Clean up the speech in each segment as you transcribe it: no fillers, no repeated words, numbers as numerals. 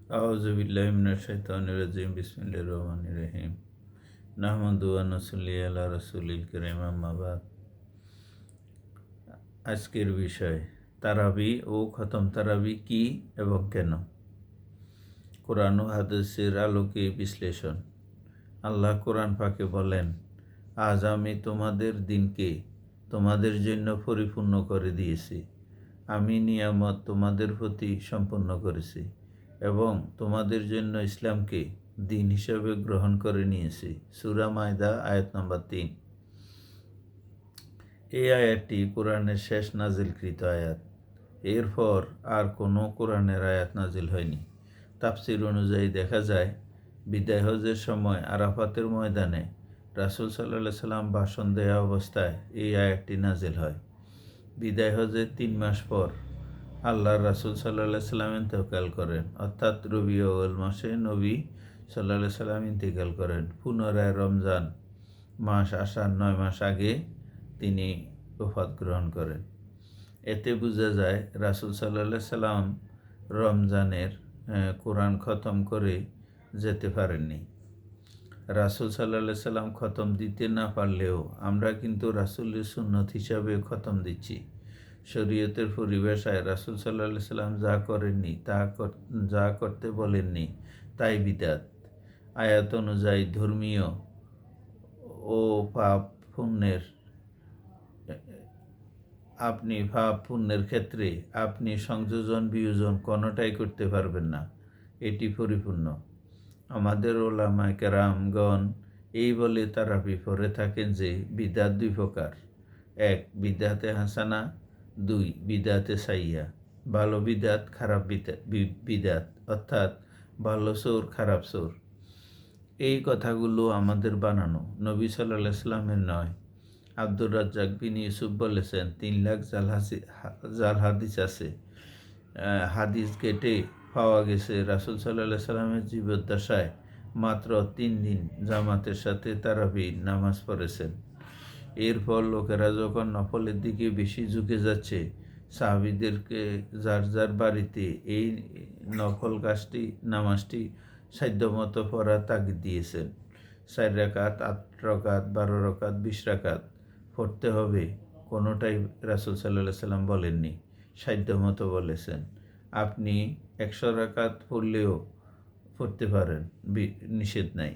আউযু বিল্লাহি মিনাশ শাইতানির রাজিম বিসমিল্লাহির রহমানির রহিম নাহমাদু ওয়া নুসাল্লি আলা রাসূলিল কারীম আম্মা বাদ। আজকের বিষয় তারাবি ও খতম তারাবি কি এবং কেন। কোরআন ও হাদিসের আলোকে বিশ্লেষণ। আল্লাহ কোরআন পাকে বলেন, আজ আমি তোমাদের দিনকে তোমাদের জন্য পরিপূর্ণ করে দিয়েছি। আমি নিয়ামত তোমাদের প্রতি সম্পন্ন করেছি এবং তোমাদের জন্য ইসলামকে দিন হিসেবে গ্রহণ করে নিয়েছি। সূরা মায়দা আয়াত নম্বর 3। এই আয়াতটি কোরআনের শেষ নাজিলকৃত আয়াত। এরপর আর কোনো কোরআনের আয়াত নাজিল হয়নি। তাফসির অনুযায়ী দেখা যায়, বিদায় হজের সময় আরাফাতের ময়দানে রাসূল সাল্লাল্লাহু সাল্লাম ভাষণ দেওয়া অবস্থায় এই আয়াতটি নাজিল হয়। বিদায় হজের 3 মাস পর আল্লাহর রাসূল সাল্লাল্লাহু সাল্লাম ইন্তেকাল করেন, অর্থাৎ রবিউল আউয়াল মাসে নবী সাল্লাল্লাহু সাল্লাম ইন্তেকাল করেন। পুনরায় রমজান মাস আসার 9 মাস আগে তিনি ওফাত গ্রহণ করেন। এতে বোঝা যায় রাসূল সাল্লাল্লাহু সাল্লাম রমজানের কোরআন খতম করে যেতে পারেননি। রাসূল সাল্লাল্লাহু সাল্লাম খতম দিতে না পারলেও আমরা কিন্তু রাসূলের সুন্নত হিসাবে খতম দিচ্ছি। শরীয়তের পরিভাষায় রাসূল সাল্লাল্লাহু সাল্লাম যা করেননি যা করতে বলেননি তাই বিদআত। আয়াত অনুযায়ী ধর্মীয় ও পাপ পুণ্যের ক্ষেত্রে আপনি সংযোজন বিয়োজন কোনোটাই করতে পারবেন না, এটি পরিপূর্ণ। আমাদের ওলামায়ে কেরামগণ এই বলে তারাবি পড়ে থাকেন যে বিদআত 2 প্রকার। 1 বিদআতে হাসানা, 2 বিদআতে সাইয়্যা। ভালো বিদআত, খারাপ বিদআত, অর্থাৎ ভালো সূর খারাপ সূর। এই কথাগুলো আমাদের বানানো, নবী সাল্লাল্লাহু আলাইহি সাল্লামের নয়। আব্দুর রাজ্জাক বিন ইউসুফ বলেছেন, 3 লাখ জাল হাদিস আছে। হাদিস কেটে পাওয়া গেছে রাসূল সাল্লাল্লাহু আলাইহি সাল্লামের জীবদ্দশায় মাত্র 3 দিন জামাতের সাথে তারাবি নামাজ পড়েছেন। এরপর লোকেরা যখন নফলের দিকে বেশি ঝুঁকে যাচ্ছে, সাহাবীদেরকে যার যার বাড়িতে এই নফল নামাজটি সাধ্যমতো পড়ার তাগিদ দিয়েছেন। 4 রাকাত, 8 রাকাত, 12 রাকাত, 20 রাকাত পড়তে হবে, কোনোটাই রাসূল সাল্লাল্লাহু আলাইহি সাল্লাম বলেননি, সাধ্যমতো বলেছেন। আপনি 100 রাকাত পড়লেও পড়তে পারেন, নিষেধ নাই।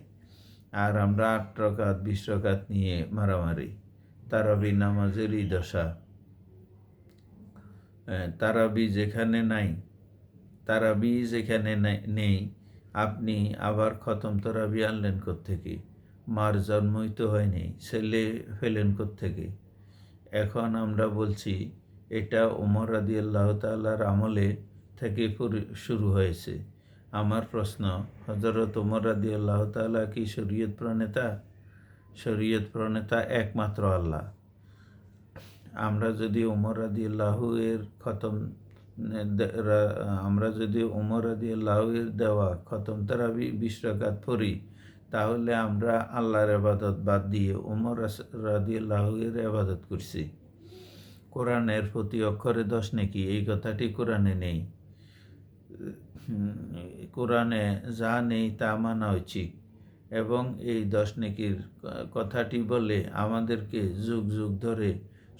আর আমরা 8 রাকাত 20 রাকাত নিয়ে মারামারি। তারাবি নামাজের এই দশা। তারাবি যেখানে নেই, আপনি আবার খতম তারাবি আনলেন কোত্থেকে? মার জন্মই তো হয়নি, ছেলে ফেলেন কোত্থেকে? এখন আমরা বলছি এটা ওমর রাদিয়াল্লাহু তাআলার আমলে থেকে শুরু হয়েছে। আমার প্রশ্ন, হযরত ওমর রাদিয়াল্লাহু তাআলা কি শরীয়ত প্রণেতা? শরীয়ত প্রণেতা একমাত্র আল্লাহ। আমরা যদি ওমর রাদিয়াল্লাহু এর দেওয়া খতম তারাবি 20 রাকাত পড়ি, তাহলে আমরা আল্লাহর ইবাদত বাদ দিয়ে ওমর রাদিয়াল্লাহু এর ইবাদত করছি। কোরআনের প্রতি অক্ষরে 10 নেকি, এই কথাটি কোরআনে নেই। কোরআনে যা নেই তা মানা উচিত এবং এই 10 নেকির কথাটি বলে আমাদেরকে যুগ যুগ ধরে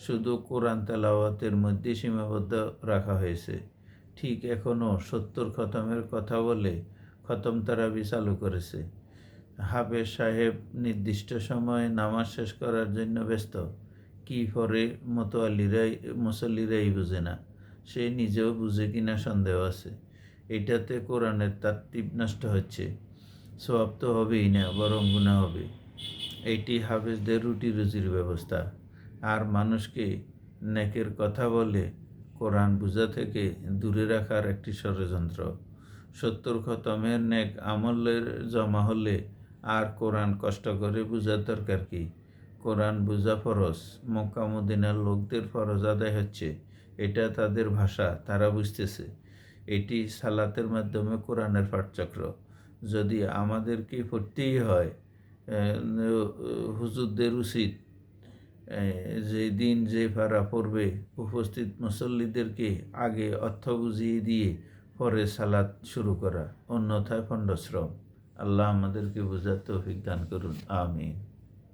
শুধু কোরআন তেলাওয়াতের মধ্যে সীমাবদ্ধ রাখা হয়েছে। ঠিক এখনও 70 খতমের কথা বলে খতম তারাবি চালু করেছে। হাফেজ সাহেব নির্দিষ্ট সময়ে নামাজ শেষ করার জন্য ব্যস্ত। কি পরে মুসল্লিরাই বুঝে না, সে নিজেও বুঝে কিনা সন্দেহ আছে। এটাতে কোরআনের তারতিব নষ্ট হচ্ছে। সওয়াব তো হবেই না, বরং গুনাহ হবে। এটি হাফেজদের রুটি রুজির ব্যবস্থা, আর মানুষকে নেকের কথা বলে কোরআন বোঝা থেকে দূরে রাখার একটি ষড়যন্ত্র। 70 খতমের নেক আমলের জমা হলে আর কোরআন কষ্ট করে বোঝার দরকার কি? কোরআন বোঝা ফরজ, মক্কা মদিনার লোকদের ফরজ আদায় হচ্ছে, এটা তাদের ভাষা, তারা বুঝতেছে। এটি সালাতের মাধ্যমে কোরআনের পাঠচক্র। যদি আমাদেরকে পড়তেই হয়, হুজুরদের উচিত যেদিন যে পারা পড়বে উপস্থিত মুসল্লিদেরকে আগে অর্থ বুঝিয়ে দিয়ে পরে সালাত শুরু করা, অন্যথায় পণ্ডশ্রম। আল্লাহ আমাদেরকে বোঝার তৌফিক দান করুন, আমিন।